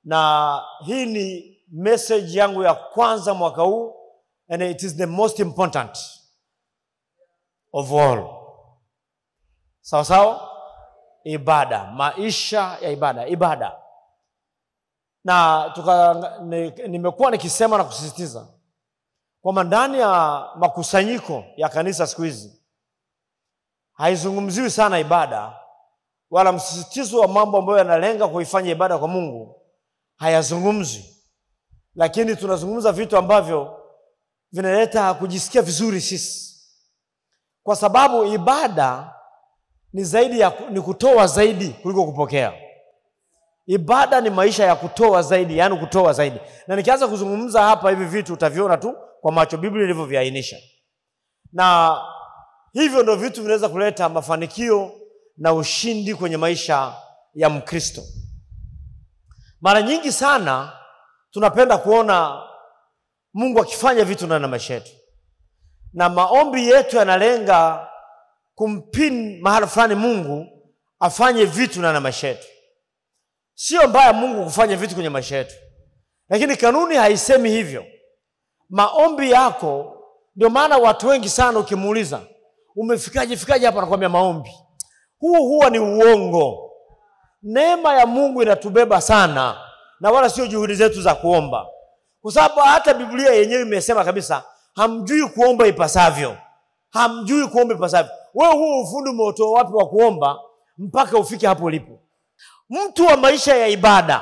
Na hii ni message yangu ya kwanza mwaka huu, and it is the most important of all. Sawa sawa? Ibada, maisha ya ibada. Na nimekuwa nikisema na kusisitiza kwamba ndani ya makusanyiko ya kanisa siku hizi haizungumziwi sana ibada, wala msisitizo wa mambo ambayo yanalenga kuifanya ibada kwa Mungu hayazungumzi. Lakini tunazungumza vitu ambavyo vinaleta kujisikia vizuri sisi. Kwa sababu ibada ni zaidi ni kutoa zaidi kuliko kupokea. Ibada ni maisha ya kutoa zaidi, yani kutoa zaidi. Na nikianza kuzungumza hapa hivi vitu utaviona tu kwa macho Biblia ilivyoviainisha. Na hivyo ndio vitu vinaweza kuleta mafanikio na ushindi kwenye maisha ya Mkristo. Mara nyingi sana tunapenda kuona Mungu akifanya vitu ndani ya maisha yetu. Na maombi yetu yanalenga kumpin mahali fulani Mungu afanye vitu ndani ya maisha yetu. Sio mbaya Mungu kufanya vitu kwenye maisha yetu, lakini kanuni haisemi hivyo. Maombi yako, ndio maana watu wengi sana ukimuuliza umefikaje hapa, anakuambia maombi. Huwa ni uongo. Neema ya Mungu inatubeba sana, na wala sio juhudi zetu za kuomba. Kwa sababu hata Biblia yenyewe imesema kabisa, hamjui kuomba ipasavyo. Hamjui kuomba ipasavyo. Wewe huo ufundi umeutoa wapi wa kuomba mpaka ufike hapo ulipo? Mtu wa maisha ya ibada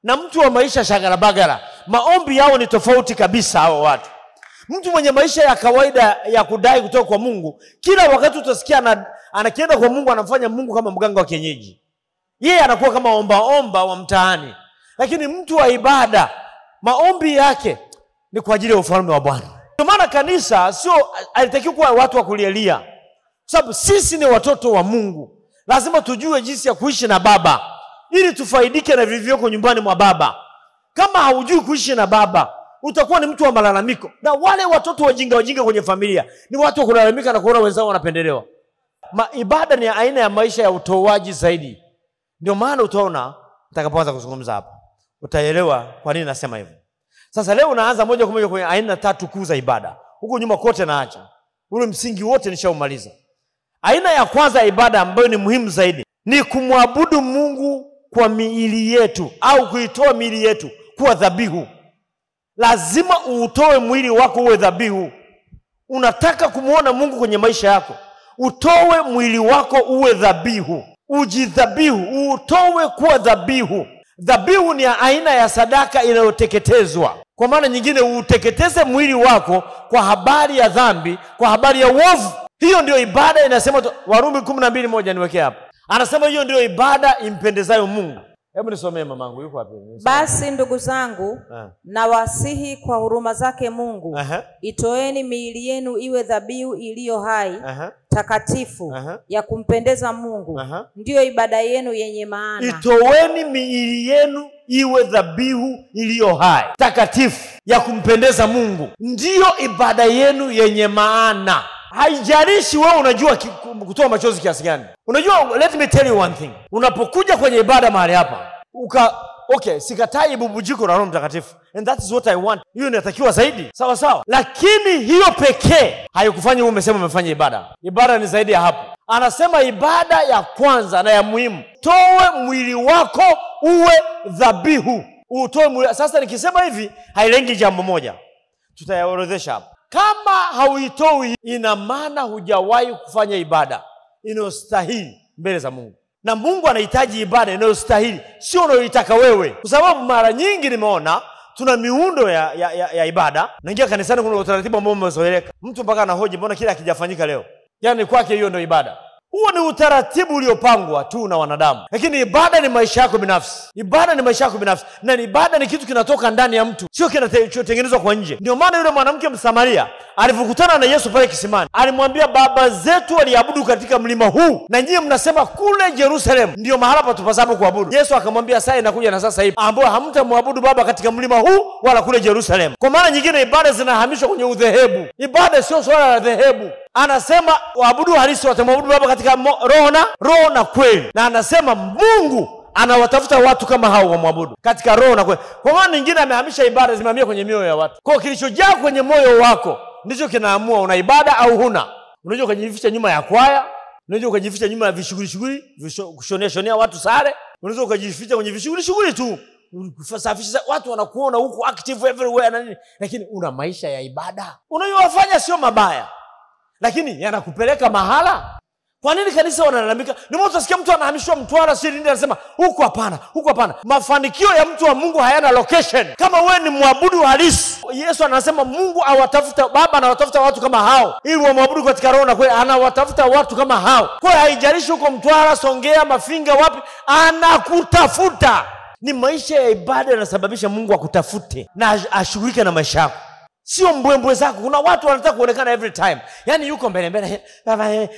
na mtu wa maisha shagarabagara, maombi yao ni tofauti kabisa hao watu. Mtu mwenye maisha ya kawaida ya kudai kutoka kwa Mungu, kila wakati utasikia anakienda kwa Mungu, anamfanya Mungu kama mganga wa kienyeji. Yeye anakuwa kama omba wa mtaani. Lakini mtu wa ibada, maombi yake ni kwa ajili ya ufalme wa Bwana. Kwa maana kanisa sio alitakiwa kuwa watu wa kulielia. Kwa sababu sisi ni watoto wa Mungu. Lazima tujue jinsi ya kuishi na Baba ili tufaidike na vilivyoko nyumbani mwa Baba. Kama haujui kuishi na Baba, utakuwa ni mtu wa malalamiko. Na wale watoto wajinga kwenye familia ni watu wa kulalamika na kuona wenzao wanapendelewa. Ibada ni aina ya maisha ya utoaji zaidi. Ndio maana utaona nitakapoanza kuzungumza hapa utaelewa kwa nini nasema hivyo. Sasa leo naanza moja kwa moja kwenye aina tatu kuu za ibada. Huko nyuma kote naacha. Ule msingi wote nishaumaliza. Aina ya kwanza ya ibada ambayo ni muhimu zaidi ni kumwabudu Mungu kwa miili yetu, au kuitoa miili yetu kuwa dhabihu. Lazima uutoe mwili wako uwe dhabihu. Unataka kumuona Mungu kwenye maisha yako, utoe mwili wako uwe dhabihu. Ujidhabihu, uutoe kuwa dhabihu. Dhabihu ni aina ya sadaka inayoteketezwa. Kwa maana nyingine, uteketeze mwili wako kwa habari ya dhambi, kwa habari ya uovu. Hiyo ndio ibada inasema Warumi 12:1 niweke hapa. Anasema hiyo ndio ibada impendezayo Mungu. Hebu nisomee mamangu, yuko wapi? Basi ndugu zangu, na wasihi kwa huruma zake Mungu, itoeni miili yenu iwe dhabihu iliyo hai, takatifu, ya kumpendeza Mungu. Ndiyo ibada yenu yenye maana. Itoeni miili yenu iwe dhabihu iliyo hai, takatifu, ya kumpendeza Mungu. Ndiyo ibada yenu yenye maana. Haijalishi wewe unajua kutoa machozi kiasi gani. Unajua, let me tell you one thing. Unapokuja kwenye ibada mahali hapa, sikatai bubujiko na Roho Mtakatifu. And that is what I want. Hiyo inatakiwa zaidi. Sawa sawa. Lakini hiyo pekee haikufanya umesema umefanya ibada. Ibada ni zaidi ya hapo. Anasema ibada ya kwanza na ya muhimu, toa mwili wako uwe dhabihu. Utoe mwili. Sasa nikisema hivi hailengi jambo moja. Tutayaorodhesha hapa. Kama hauitoi, ina maana hujawahi kufanya ibada inayostahili mbele za Mungu. Na Mungu anahitaji ibada inayostahili, sio unayoitaka wewe. Kwa sababu mara nyingi nimeona tuna miundo ya ibada. Naingia kanisani, kuna utaratibu ambao umezoeleka. Mtu mpaka anahoji mbona kila hakijafanyika leo? Yaani kwake hiyo ndio ibada. Huo ni utaratibu uliopangwa tu na wanadamu. Lakini ibada ni maisha yako binafsi. Ibada ni maisha yako binafsi. Na ibada ni kitu kinatoka ndani ya mtu, sio kinachotengenezwa kwa nje. Ndio maana yule mwanamke Msamaria alipokutana na Yesu pale kisimani, alimwambia, baba zetu waliabudu katika mlima huu, na nyinyi mnasema kule Yerusalemu ndio mahala patupasapo kuabudu. Yesu akamwambia, saa inakuja na sasa hivi ambao hamtamwabudu Baba katika mlima huu wala kule Yerusalemu. Kwa maana nyingine, ibada zinahamishwa kwenye udhehebu. Ibada sio swala la dhehebu. Anasema waabudu halisi watamwabudu Baba katika roho na kweli. Na anasema Mungu Anawatafuta watu kama hao wamwabudu katika roho na kweli. Kwa maana nyingine amehamisha ibada zimehamia kwenye mioyo ya watu. Kwa kilichojaa kwenye moyo wako ndicho kinaamua una ibada au huna. Unajua ukajificha nyuma ya kwaya, unajua ukajificha nyuma ya vishughuli, kushonea watu sare, unaweza ukajificha kwenye vishughuli tu. Kusafisha watu wanakuona huko active everywhere na nini, lakini una maisha ya ibada. Unayofanya sio mabaya, lakini yanakupeleka mahala. Kwa nini kanisa wanalalamika? Ndio mtu asikia mtu anahamishwa Mtwara siri ndio anasema huko hapana. Mafanikio ya mtu wa Mungu hayana location. Kama wewe ni mwabudu halisi, Yesu anasema Mungu awatafuta, Baba anawatafuta watu kama hao ili wamwabudu katika roho na kweli. Anawatafuta watu kama hao. Kwa hiyo haijalishi huko Mtwara, Songea, Mafinga, wapi, anakutafuta. Ni maisha ya ibada yanasababisha Mungu akutafute na ashughulike na maisha yako. Sio mbwembwe zako. Kuna watu wanataka kuonekana every time. Yaani yuko mbele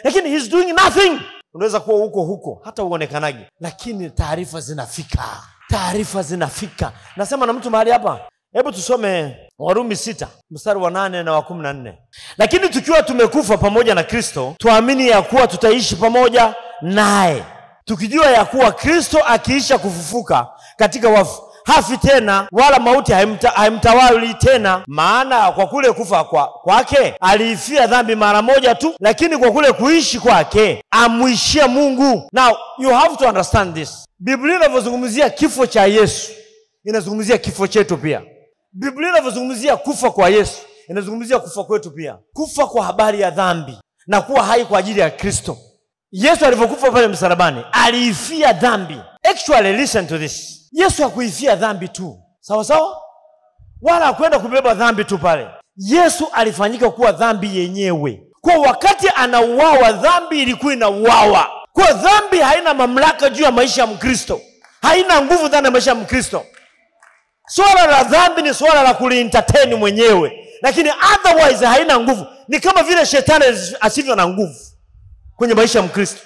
lakini he's doing nothing. Unaweza kuwa huko hata uonekanaje, lakini taarifa zinafika. Nasema na mtu mahali hapa. Hebu tusome Warumi 6 mstari wa 8 na wa 14. Lakini tukiwa tumekufa pamoja na Kristo, tuamini ya kuwa tutaishi pamoja naye. Tukijua ya kuwa Kristo akiisha kufufuka katika wafu, hafi tena wala mauti haimtawali tena. Maana kwa kule kufa kwake aliifia dhambi mara moja tu, lakini kwa kule kuishi kwake amuishia Mungu. Now you have to understand this. Biblia inavyozungumzia kifo cha Yesu inazungumzia kifo chetu pia. Biblia inavyozungumzia kufa kwa Yesu inazungumzia kufa kwetu pia. Kufa kwa habari ya dhambi na kuwa hai kwa ajili ya Kristo. Yesu alivyokufa pale msalabani aliifia dhambi. Actually listen to this. Yesu hakuifia dhambi tu. Sawa? Wala hakwenda kubeba dhambi tu pale. Yesu alifanyika kuwa dhambi yenyewe. Kwa wakati anauawa, dhambi ilikuwa inauawa. Kwa dhambi haina mamlaka juu ya maisha ya Mkristo. Haina nguvu ndani ya maisha ya Mkristo. Swala la dhambi ni swala la kulientertain mwenyewe. Lakini otherwise haina nguvu. Ni kama vile shetani asivyo na nguvu kwenye maisha ya Mkristo.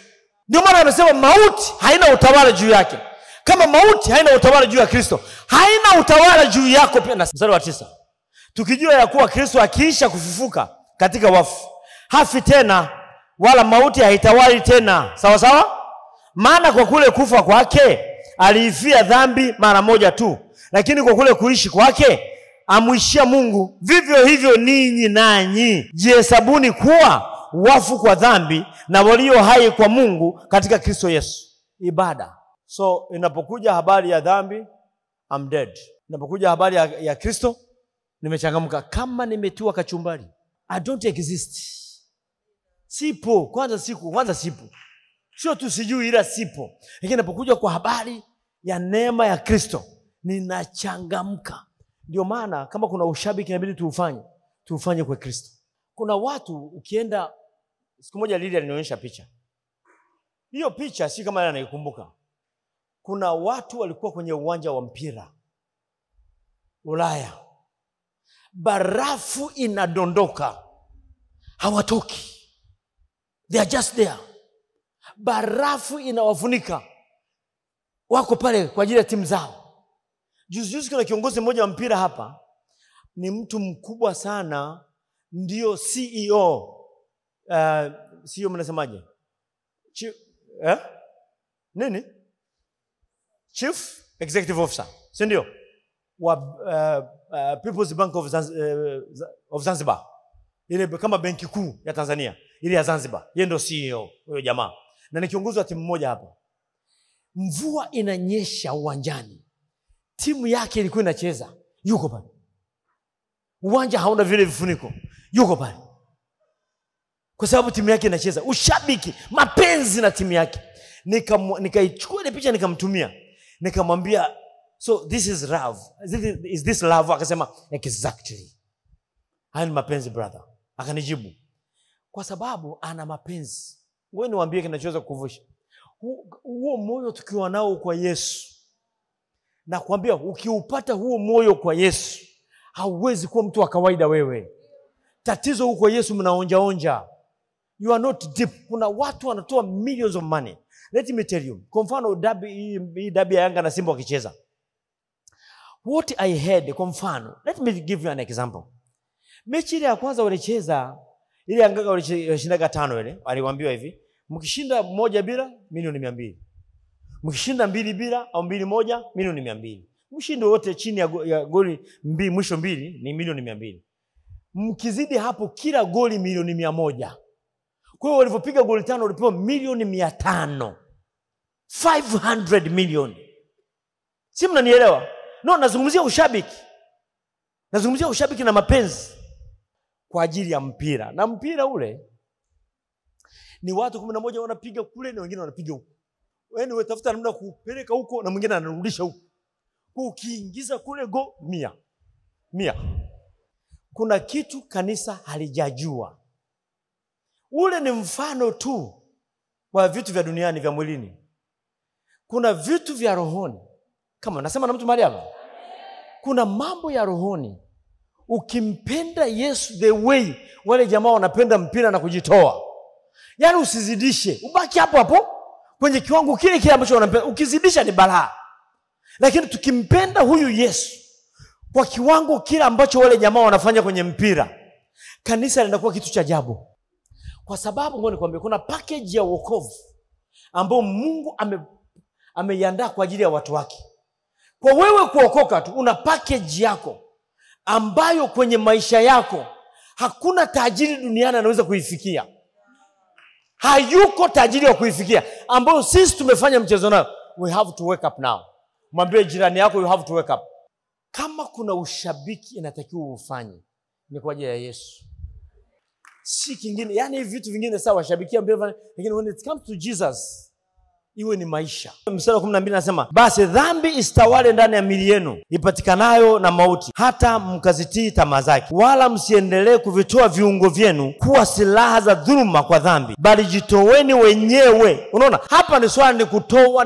Ndio maana amesema mauti haina utawala juu yake. Kama mauti haina utawala juu ya Kristo, haina utawala juu yako pia. Na mstari wa 9. Tukijua ya kuwa Kristo akiisha kufufuka katika wafu, hafi tena wala mauti haitawali tena. Sawa? Maana kwa kule kufa kwake aliifia dhambi mara moja tu, lakini kwa kule kuishi kwake amuishia Mungu. Vivyo hivyo ninyi nanyi jihesabuni kuwa wafu kwa dhambi na walio hai kwa Mungu katika Kristo Yesu. Ibada. So inapokuja habari ya dhambi, I'm dead. Inapokuja habari ya Kristo, nimechangamka. Kama nimetiwa kachumbari, I don't exist. Sipo. Kwanza sipo. Sio tu sijui, ila sipo. Lakini inapokuja kwa habari ya neema ya Kristo, ninachangamka. Ndio maana kama kuna ushabiki inabidi tuufanye kwa Kristo. Kuna watu ukienda, siku moja Lidia alinionyesha picha. Hiyo picha si kama anaikumbuka. Kuna watu walikuwa kwenye uwanja wa mpira Ulaya. Barafu inadondoka. Hawatoki. They are just there. Barafu inawafunika. Wako pale kwa ajili ya timu zao. Juzi kuna kiongozi mmoja wa mpira hapa. Ni mtu mkubwa sana. Ndio CEO. CEO mnasemaje? Nini? Chief Executive Officer. Si ndio? Wa People's Bank of Zanzibar. Ile kama benki kuu ya Tanzania. Ile ya Zanzibar. Yeye ndio CEO huyo jamaa. Na ni kiongozi wa timu moja hapa. Mvua inanyesha uwanjani. Timu yake ilikuwa inacheza. Yuko pale. Uwanja hauna vile vifuniko. Yuko pale. Kwa sababu timu yake inacheza. Ushabiki, mapenzi na timu yake. Nikaichukua ile picha nikamtumia. Nikamwambia, so this is love. Is this love? Akasema, exactly. Haya ni mapenzi brother. Akanijibu. Kwa sababu ana mapenzi. Wewe niwaambie kinachoweza kukuvusha. Huo moyo tukiwa nao kwa Yesu. Na kuambia ukiupata huo moyo kwa Yesu, hauwezi kuwa mtu wa kawaida wewe. Tatizo huko Yesu mnaonja. You are not deep. Kuna watu wanatoa millions of money. Let me tell you. Kwa mfano dabi ya Yanga na Simba wakicheza. What I heard, kwa mfano, let me give you an example. Mechi ile ya kwanza walicheza, ile Yanga walishinda 5 ile, waliwaambiwa hivi, mkishinda 1-0 milioni 200. Mkishinda 2-0 au 2-1 milioni 200. Mshindo wote chini ya goli mwisho 2 ni milioni 200. Mkizidi hapo kila goli milioni 100. Kwa hiyo walipopiga goli 5 walipewa milioni 500. 500 million. Si mnanielewa? No, nazungumzia ushabiki. Nazungumzia ushabiki na mapenzi kwa ajili ya mpira. Na mpira ule ni watu 11 wanapiga kule na wengine wanapiga huko. Wewe ni utafuta namna kupeleka huko na mwingine anarudisha huko. Kwa ukiingiza kule go 100. Kuna kitu kanisa halijajua. Ule ni mfano tu wa vitu vya duniani vya mwilini. Kuna vitu vya rohoni. Kama nasema na mtu mahali hapa. Kuna mambo ya rohoni. Ukimpenda Yesu the way wale jamaa wanapenda mpira na kujitoa. Yaani usizidishe. Ubaki hapo hapo kwenye kiwango kile ambacho wanapenda. Ukizidisha ni balaa. Lakini tukimpenda huyu Yesu kwa kiwango kile ambacho wale jamaa wanafanya kwenye mpira, kanisa linakuwa kitu cha ajabu. Kwa sababu ngoja nikwambie, kuna package ya wokovu ambayo Mungu ameiandaa kwa ajili ya watu wake. Kwa wewe kuokoka tu una package yako ambayo kwenye maisha yako hakuna tajiri duniani anaweza kuifikia. Hayuko tajiri wa kuifikia, ambayo sisi tumefanya mchezo nao. We have to wake up now. Mwambie jirani yako you have to wake up. Kama kuna ushabiki inatakiwa ufanye ni kwa ajili ya Yesu. Si kingine. Yaani hivi vitu vingine sawa washabikia mpira, lakini when it comes to Jesus iwe ni maisha. Mstari wa 12 nasema, basi dhambi isitawale ndani ya miili yenu ipatikanayo na mauti, hata mkazitii tamaa zake. Wala msiendelee kuvitoa viungo vyenu kuwa silaha za dhuluma kwa dhambi, bali jitoweni wenyewe. Unaona? Hapa ni swala ni kutoa.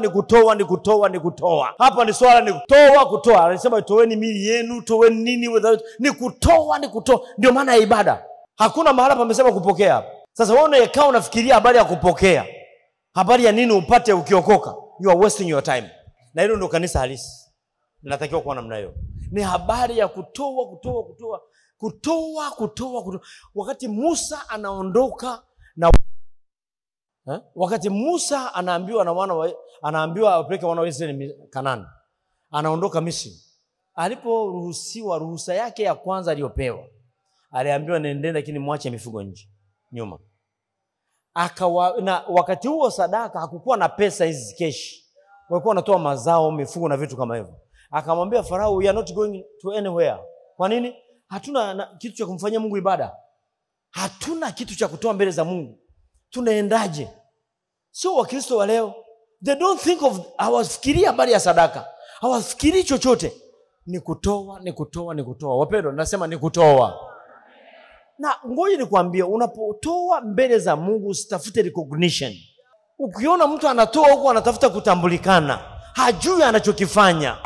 Hapa ni swala ni kutoa. Anasema toweni miili yenu, toweni nini ni kutoa. Ndio maana ya ibada. Hakuna mahala pamesema kupokea hapa. Sasa wewe unayekaa unafikiria habari ya kupokea. Habari ya nini upate ukiokoka? You are wasting your time. Na hilo ndio kanisa halisi. Linatakiwa kuwa namna hiyo. Ni habari ya kutoa. Wakati Musa anaondoka na wakati Musa anaambiwa apeleke wana wa Israeli Kanaani. Anaondoka Misri. Aliporuhusiwa ruhusa yake ya kwanza aliyopewa, aliambiwa nendeni lakini muache mifugo nyuma. Na wakati huo sadaka hakukuwa na pesa hizi keshi. Walikuwa wanatoa mazao, mifugo na vitu kama hivyo. Akamwambia Farao, we are not going to anywhere. Kwa nini? Hatuna kitu cha kumfanyia Mungu ibada. Hatuna kitu cha kutoa mbele za Mungu. Tunaendaje? Sio Wakristo wa leo. They don't think of, hawafikiria habari ya sadaka. Hawafikiri chochote. Ni kutoa. Wapendwa, nasema ni kutoa. Na ngoja nikwambie, unapotoa mbele za Mungu usitafute recognition. Ukiona mtu anatoa huko anatafuta kutambulikana, hajui anachokifanya.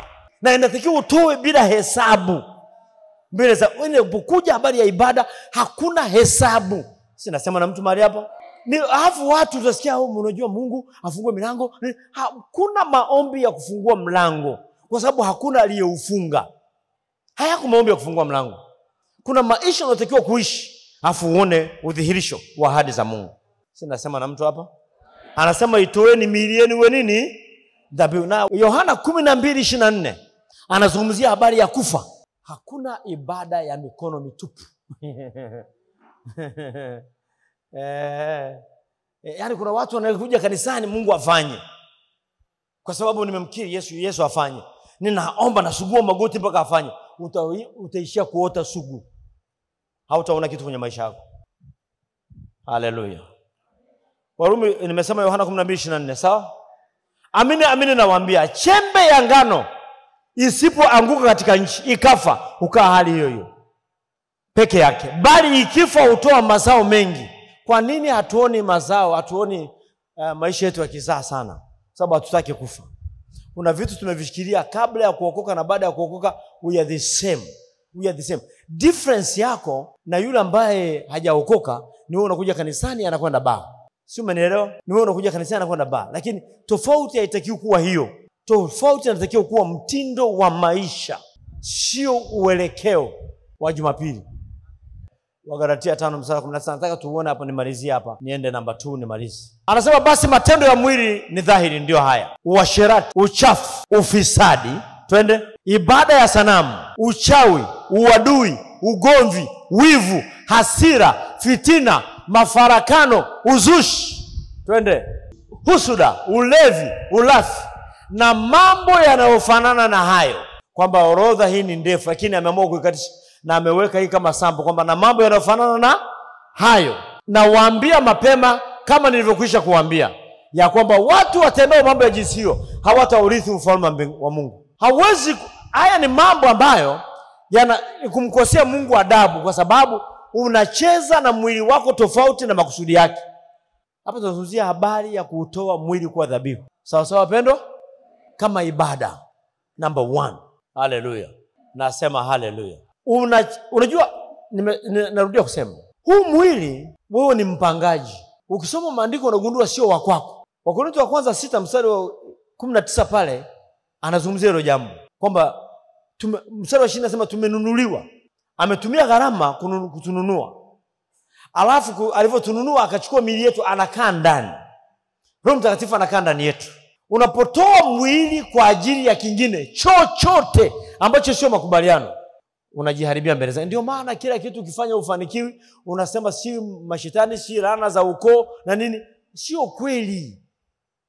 Na inatakiwa utoe bila hesabu. Mbele za unapokuja habari ya ibada hakuna hesabu. Si nasema na mtu mahali hapa? Ni hafu watu utasikia unajua Mungu afungue milango. Hakuna maombi ya kufungua mlango kwa sababu hakuna aliyeufunga. Hayako maombi ya kufungua mlango. Kuna maisha unatakiwa kuishi afu uone udhihirisho wa ahadi za Mungu. Si nasema na mtu hapa? Anasema itoeni miili yenu iwe nini? Dhabihu. Na Yohana 12:24 anazungumzia habari ya kufa. Hakuna ibada ya mikono mitupu. Yaani kuna watu wanakuja kanisani Mungu afanye. Kwa sababu nimemkiri Yesu afanye. Ninaomba nasugua magoti mpaka afanye. Utaishia kuota sugu. Hautaona kitu kwenye maisha yako. Haleluya. Warumi nimesema Yohana 12:24, sawa? Amini nawaambia, chembe ya ngano isipoanguka katika nchi ikafa, ukaa hali hiyo peke yake, bali ikifa hutoa mazao mengi. Kwa nini hatuoni mazao? Hatuoni maisha yetu yakizaa sana? Sababu hatutaki kufa. Kuna vitu tumevishikilia kabla ya kuokoka na baada ya kuokoka. We are the same. Difference yako na yule ambaye hajaokoka ni wewe unakuja kanisani anakwenda baa. Sio, umenielewa? Ni wewe unakuja kanisani anakwenda baa. Lakini tofauti haitakiwi kuwa hiyo. Tofauti inatakiwa kuwa mtindo wa maisha, sio uelekeo wa Jumapili. Wagalatia 5:19. Nataka tuone hapo, nimalizie hapa. Niende namba 2 nimalize. Anasema basi matendo ya mwili ni dhahiri, ndio haya: uasherati, uchafu, ufisadi, twende, ibada ya sanamu, uchawi, uadui, ugomvi, wivu, hasira, fitina, mafarakano, uzushi, twende, husuda, ulevi, ulafi na mambo yanayofanana na hayo. Kwamba orodha hii ni ndefu, lakini ameamua kuikatisha na ameweka hii kama sample, kwamba na mambo yanayofanana na hayo. Na waambia mapema, kama nilivyokwisha kuambia, ya kwamba watu watendao mambo ya jinsi hiyo hawataurithi ufalme wa Mungu. Hawezi. Haya ni mambo ambayo kumkosea Mungu adabu, kwa sababu unacheza na mwili wako tofauti na makusudi yake. Hapa tunazungumzia habari ya kutoa mwili kwa dhabihu. Sawa sawa wapendwa? Kama ibada. Number 1. Hallelujah. Nasema hallelujah. Unajua, narudia kusema, huu mwili wewe ni mpangaji. Ukisoma maandiko unagundua sio wa kwako. Wakorintho wa kwanza 6:19 pale anazungumzia hilo jambo, kwamba mstari wa 20 anasema tumenunuliwa. Ametumia gharama kutununua. Alafu alivyotununua akachukua miili yetu, anakaa ndani. Roho Mtakatifu anakaa ndani yetu. Unapotoa mwili kwa ajili ya kingine chochote ambacho sio makubaliano, unajiharibia mbele zake. Ndio maana kila kitu ukifanya ufanikiwi, unasema si mashetani, si laana za ukoo na nini. Sio kweli.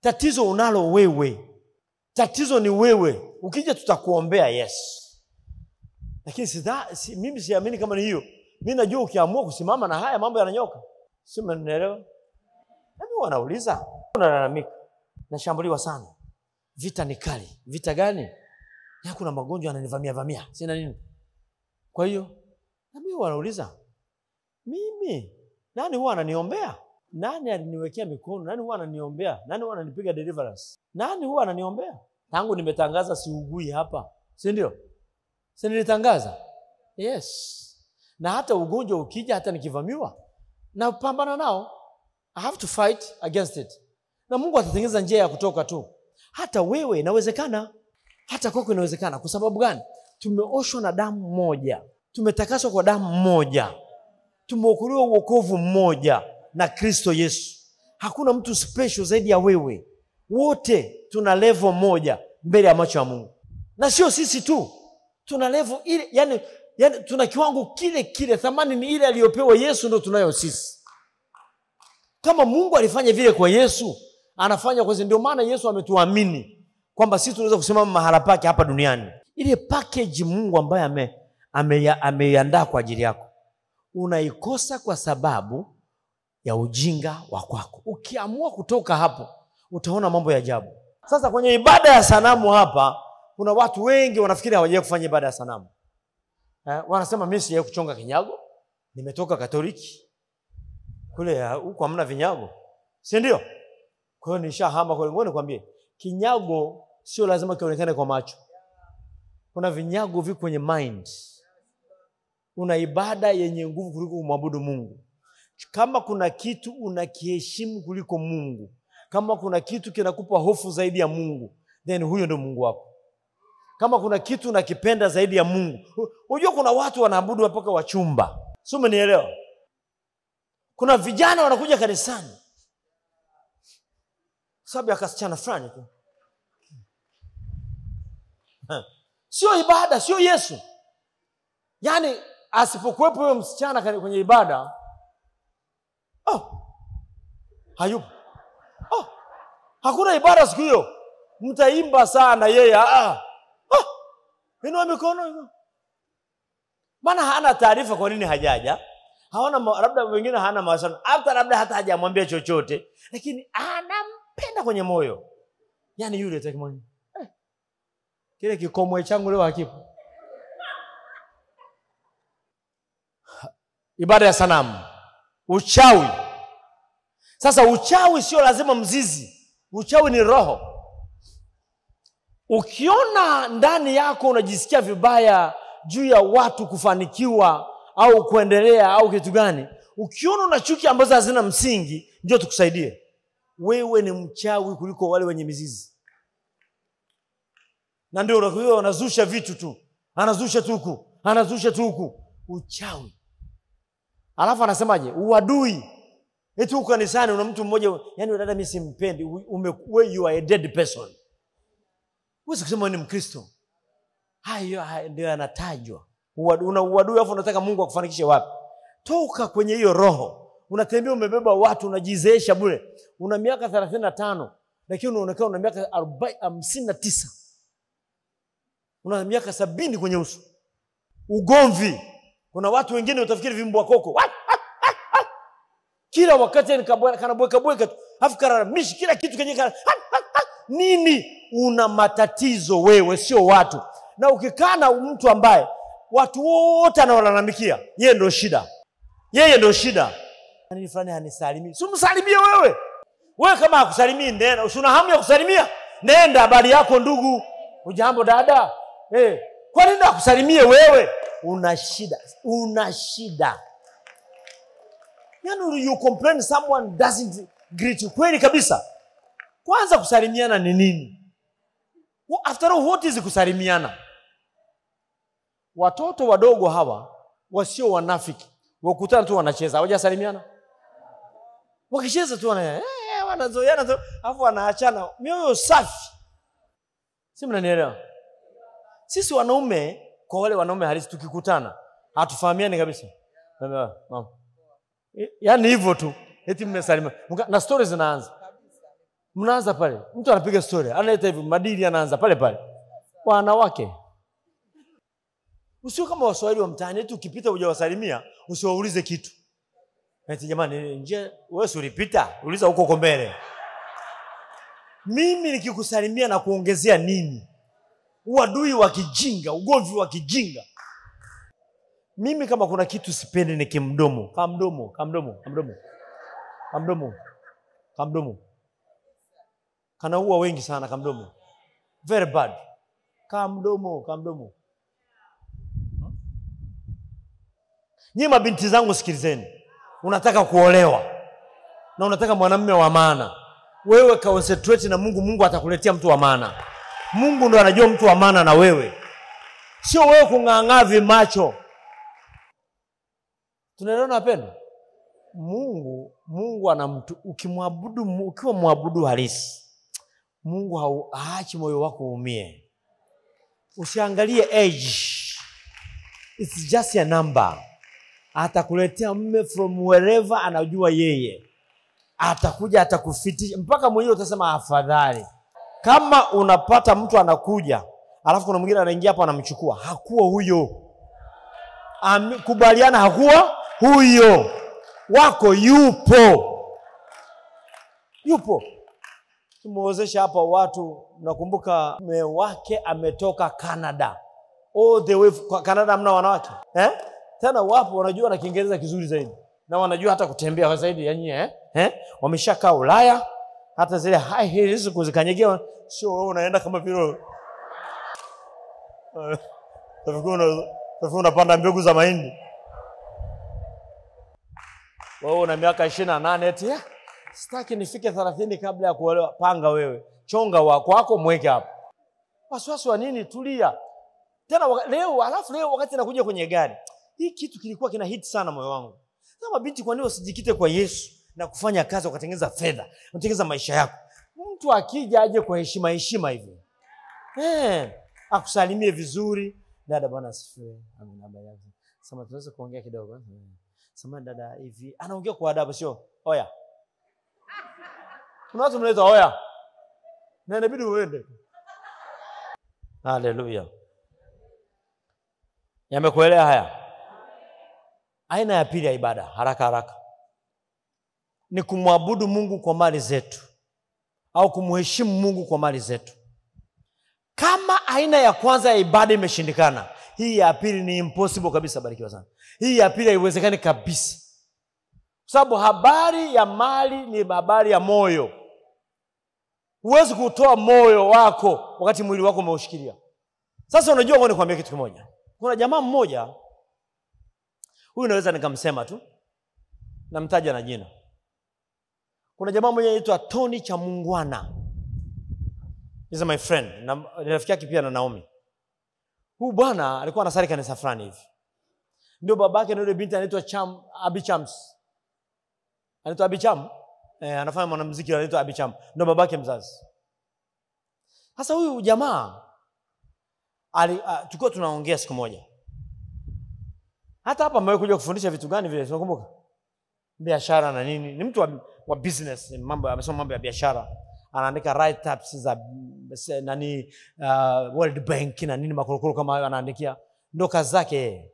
Tatizo unalo wewe. Tatizo ni wewe. Ukija tutakuombea, yes. Lakini mimi siamini kama ni hiyo. Mimi najua ukiamua kusimama na haya mambo yananyoka. Si mnaelewa? Mimi wanauliza, unalalamika, nashambuliwa sana, vita ni kali. Vita gani? Ya kuna magonjwa yananivamia, sina nini. Kwa hiyo na mimi wanauliza, mimi nani huwa ananiombea? Nani aliniwekea mikono? Nani huwa ananiombea? Nani huwa ananipiga deliverance? Nani huwa ananiombea? Tangu nimetangaza siugui hapa, si ndio? Si nilitangaza? Yes. Na hata ugonjwa ukija, hata nikivamiwa, na pambana nao. I have to fight against it. Na Mungu atatengeneza njia ya kutoka tu. Hata wewe inawezekana. Hata kwako inawezekana. Kwa sababu gani? Tumeoshwa na damu moja. Tumetakaswa kwa damu moja. Tumeokolewa wokovu mmoja na Kristo Yesu. Hakuna mtu special zaidi ya wewe. Wote tuna level moja mbele ya macho ya Mungu. Na sio sisi tu. Tuna level ile, yani tuna kiwango kile, thamani ni ile aliyopewa Yesu, ndio tunayo sisi. Kama Mungu alifanya vile kwa Yesu, anafanya kwa sisi. Ndio maana Yesu ametuamini kwamba sisi tunaweza kusimama mahala pake hapa duniani. Ile package Mungu ambaye ameiandaa kwa ajili yako, unaikosa kwa sababu ya ujinga wa kwako. Ukiamua kutoka hapo, utaona mambo ya ajabu. Sasa kwenye ibada ya sanamu hapa, kuna watu wengi wanafikiri hawajawahi kufanya ibada ya sanamu. Wanasema mimi sijawahi kuchonga kinyago, nimetoka Katoliki. Kule huko hamna vinyago, si ndio? Kwa hiyo nishahama kule. Ngoja nikwambie, kinyago sio lazima kionekane kwa macho. Kuna vinyago viko kwenye mind. Una ibada yenye nguvu kuliko kumwabudu Mungu. Kama kuna kitu unakiheshimu kuliko Mungu, kama kuna kitu kinakupa hofu zaidi ya Mungu, then huyo ndio Mungu wako. Kama kuna kitu unakipenda zaidi ya Mungu. Unajua kuna watu wanaabudu mpaka wachumba. Sio, umenielewa? Kuna vijana wanakuja kanisani sababu ya kasichana fulani tu. Sio ibada, sio Yesu. Yaani asipokuwepo huyo msichana kwenye ibada, hayupo. Hakuna ibada siku hiyo. Mtaimba sana yeye. Inua mikono hivyo. Maana hana taarifa kwa nini hajaja. Haona, labda wengine hana mawasiliano. Hata labda hata hajamwambia chochote, lakini anampenda kwenye moyo. Yaani yule atakimwambia, kile kikomwe changu leo hakipo. Ibada ya sanamu, uchawi. Sasa uchawi sio lazima mzizi. Uchawi ni roho. Ukiona ndani yako unajisikia vibaya juu ya watu kufanikiwa au kuendelea au kitu gani, ukiona una chuki ambazo hazina msingi, njoo tukusaidie. Wewe ni mchawi kuliko wale wenye mizizi. Na ndio unakuwa unazusha vitu tu. Anazusha tu huku, anazusha tu huku. Uchawi. Alafu anasemaje? Uadui. Eti uko kanisani una mtu mmoja, yani dada mimi simpendi, you are a dead person. Huwezi kusema ni Mkristo. Hayo ndio yanatajwa. Una uadui afu unataka Mungu akufanikishe wapi? Toka kwenye hiyo roho. Unatembea umebeba watu, unajizeesha bure. Una miaka 35 lakini unaonekana una miaka 59. Una miaka 70 kwenye uso. Ugomvi. Kuna watu wengine utafikiri vimbwa koko. Kila wakati kanabweka tu. Afu kararamishi kila kitu kwenye nini? Una matatizo wewe, sio watu. Na ukikaa na mtu ambaye watu wote anawalalamikia, yeye ndio shida. Yeye ndio shida. Nini fulani hanisalimii? Si msalimie wewe. Wewe kama hakusalimii nenda, usina hamu ya kusalimia, nenda habari yako ndugu. Ujambo dada? Kwa nini akusalimie wewe? Una shida. Una shida. Yani you complain someone doesn't greet you. Kweli kabisa. Kwanza kusalimiana ni nini? After all, what is kusalimiana? Watoto wadogo hawa wasio wanafiki wakutana tu wanacheza, hawajasalimiana. Wakicheza tu wanazoeana tu, afu wanaachana mioyo safi. Si mnanielewa? Sisi wanaume, kwa wale wanaume halisi tukikutana hatufahamiani kabisa. Mama. Yaani hivyo tu. Eti mmesalimiana. Na stories zinaanza. Mnaanza pale. Mtu anapiga story, analeta hivi madili anaanza pale pale. Wanawake. Usio kama Waswahili wa mtaani, eti ukipita hujawasalimia, usiwaulize kitu. Eti jamani, nje wewe ulipita, uliza huko mbele. Mimi nikikusalimia na kuongezea nini? Uadui wa kijinga, ugomvi wa kijinga. Mimi kama kuna kitu sipendi ni kimdomo. Kamdomo. Kanaua wengi sana kamdomo. Very bad. Kamdomo. Nyinyi mabinti zangu sikilizeni. Unataka kuolewa na unataka mwanamume wa maana. Wewe concentrate na Mungu, Mungu atakuletea mtu wa maana. Mungu ndo anajua mtu wa maana na wewe. Sio wewe kung'ang'avi macho. Tunaelewana wapendwa? Mungu anamtu, ukimwabudu, ukiwa muabudu halisi, Mungu haachi moyo wako uumie. Usiangalie age. It's just a number. Atakuletea mume from wherever anajua yeye. Atakuja atakufitisha mpaka mwenyewe utasema afadhali. Kama unapata mtu anakuja, alafu kuna mwingine anaingia hapo anamchukua, hakuwa huyo. Kubaliana hakuwa huyo. Wako yupo. Tumeozesha hapa watu, nakumbuka mume wake ametoka Canada. All the way Canada, mna wanawake. Tena wapo wanajua na Kiingereza kizuri zaidi. Na wanajua hata kutembea zaidi yani wameshakaa Ulaya, hata zile high heels kuzikanyagia, sio wewe unaenda kama vile unapanda mbegu za mahindi. Wewe una miaka 28 eti sitaki nifike 30 kabla ya kuolewa. Panga wewe. Chonga wako mweke hapo. Wasiwasi wa nini? Tulia. Tena leo wakati nakuja kwenye gari, hii kitu kilikuwa kina hit sana moyo wangu. Kama binti, kwa nini usijikite kwa Yesu na kufanya kazi ukatengeneza fedha, utengeneza maisha yako? Mtu akija aje kwa heshima hivi. Akusalimie vizuri. Dada bwana asifiwe. Amina. Sema tunaweza kuongea kidogo. Sema dada hivi, anaongea kwa adabu, sio oya. Kuna watu mnaita oya. Na inabidi uende. Haleluya. Yamekuelea haya. Aina ya pili ya ibada, haraka ni kumwabudu Mungu kwa mali zetu au kumheshimu Mungu kwa mali zetu. Kama aina ya kwanza ya ibada imeshindikana, hii ya pili ni impossible kabisa. Barikiwa sana. Hii ya pili haiwezekani kabisa. Kwa sababu habari ya mali ni habari ya moyo. Huwezi kutoa moyo wako wakati mwili wako umeushikilia. Sasa unajua, ngoja nikwambie kitu kimoja. Kuna jamaa mmoja, huyu naweza nikamsema tu, namtaja na jina. Kuna jamaa mmoja anaitwa Tony Chamungwana. He's my friend. Ni rafiki yake pia na Naomi. Huyu bwana alikuwa anasali kanisa fulani hivi. Ndio babake na yule binti anaitwa Abi Chams. Anaitwa Abi Cham. Anafanya mwanamuziki anaitwa Abi Cham. Ndio babake mzazi. Sasa huyu jamaa tulikuwa tunaongea siku moja. Hata hapa amekuja kufundisha vitu gani vile unakumbuka? Biashara na nini? Ni mtu wa business, amesoma mambo ya biashara. Anaandika write-ups za World Bank na nini makorokoro kama hayo anaandikia. Ndio kazi zake.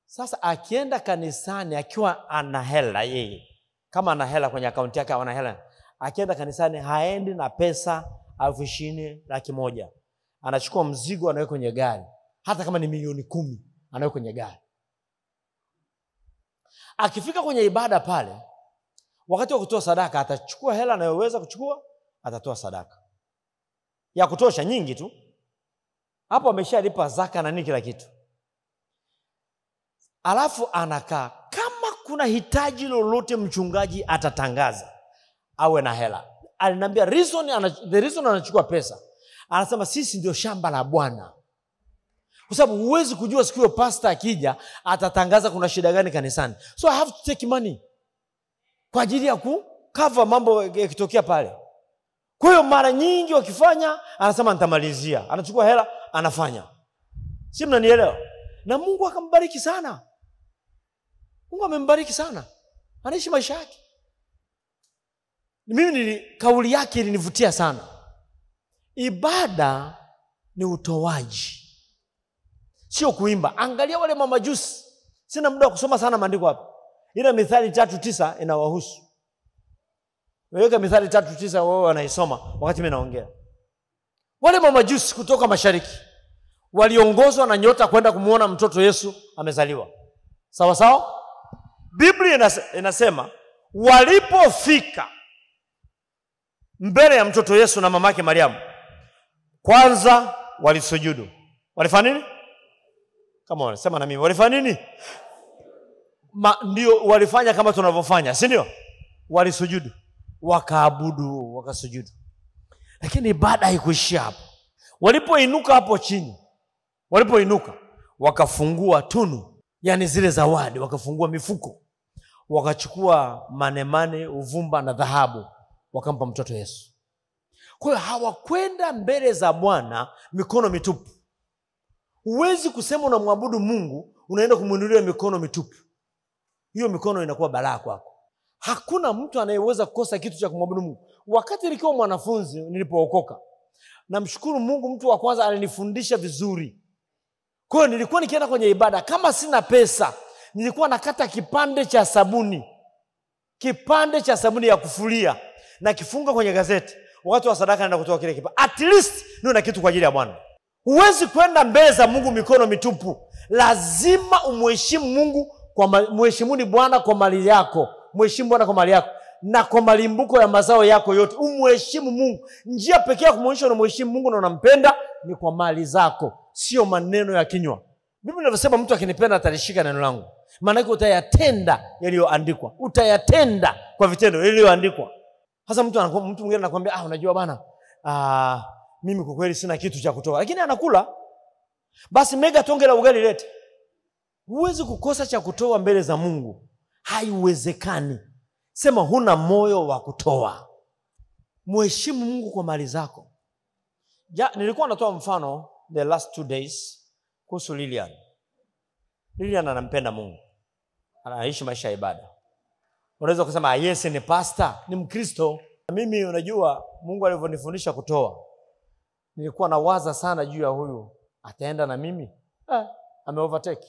Sasa akienda kanisani akiwa ana hela yeye. Kama ana hela kwenye akaunti yake ana hela. Akienda kanisani haendi na pesa 20,000, 100,000. Anachukua mzigo anaweka kwenye gari. Hata kama ni milioni 10 anaweka kwenye gari. Akifika kwenye ibada pale, wakati wa kutoa sadaka atachukua hela anayoweza kuchukua, atatoa sadaka. Ya kutosha nyingi tu. Hapo ameshalipa zaka na nini kila kitu. Alafu anakaa kama kuna hitaji lolote mchungaji atatangaza awe na hela. Aliniambia the reason anachukua pesa. Anasema sisi ndio shamba la Bwana. Kwa sababu huwezi kujua siku hiyo pastor akija atatangaza kuna shida gani kanisani. So I have to take money kwa ajili ya cover mambo yakitokea pale. Kwa hiyo mara nyingi wakifanya anasema nitamalizia. Anachukua hela anafanya. Si mnanielewa? Na Mungu akambariki sana. Mungu amembariki sana. Anaishi maisha yake. Mimi kauli yake ilinivutia sana. Ibada ni utoaji. Sio kuimba. Angalia wale mamajusi. Sina muda wa kusoma sana maandiko hapa. Ila Mithali 3:9 inawahusu. Weka Mithali 3:9 wao wanaisoma wakati mimi naongea. Wale mamajusi kutoka mashariki waliongozwa na nyota kwenda kumuona mtoto Yesu amezaliwa. Sawa sawa? Biblia inasema walipofika mbele ya mtoto Yesu na mamake Mariamu, kwanza walisujudu. Walifanya nini? Kama wanasema na mimi, walifanya nini? Ndio walifanya kama tunavyofanya, si ndio? Walisujudu, wakaabudu, wakasujudu. Lakini ibada haikuishia hapo. Walipoinuka hapo chini, wakafungua tunu, yani zile zawadi, wakafungua mifuko. Wakachukua manemane, uvumba na dhahabu, wakampa mtoto Yesu. Kwa hiyo hawakwenda mbele za Bwana mikono mitupu. Huwezi kusema unamwabudu Mungu unaenda kumuinulia mikono mitupu. Hiyo mikono inakuwa balaa kwako. Hakuna mtu anayeweza kukosa kitu cha kumwabudu Mungu. Wakati nilikuwa mwanafunzi nilipookoka, namshukuru Mungu, mtu wa kwanza alinifundisha vizuri. Kwa hiyo nilikuwa nikienda kwenye ibada, kama sina pesa, nilikuwa nakata kipande cha sabuni ya kufulia na kifunga kwenye gazeti. Wakati wa sadaka naenda kutoa kile kipande. At least niwe na kitu kwa ajili ya Bwana. Huwezi kwenda mbele za Mungu mikono mitupu. Lazima umheshimu Mungu, mheshimuni Bwana kwa mali yako. Mheshimu Bwana kwa mali yako na kwa malimbuko ya mazao yako yote. Umheshimu Mungu. Njia pekee ya kumwonyesha unamheshimu Mungu na unampenda ni kwa mali zako, sio maneno ya kinywa. Biblia inasema mtu akinipenda atalishika neno langu. Maana yake utayatenda yaliyoandikwa. Utayatenda kwa vitendo yaliyoandikwa. Hasa mtu mwingine anakuambia, unajua bana, mimi kwa kweli sina kitu cha kutoa. Lakini anakula. Basi mega tonge la ugali lete. Huwezi kukosa cha kutoa mbele za Mungu. Haiwezekani. Sema huna moyo wa kutoa. Mheshimu Mungu kwa mali zako. Nilikuwa natoa mfano the last 2 days kuhusu Lilian. Lilian anampenda Mungu. Anaishi maisha ya ibada. Unaweza kusema yes ni pastor, ni Mkristo. Mimi unajua Mungu alivyonifundisha kutoa, nilikuwa nawaza sana juu ya huyu ataenda na mimi. Ame overtake.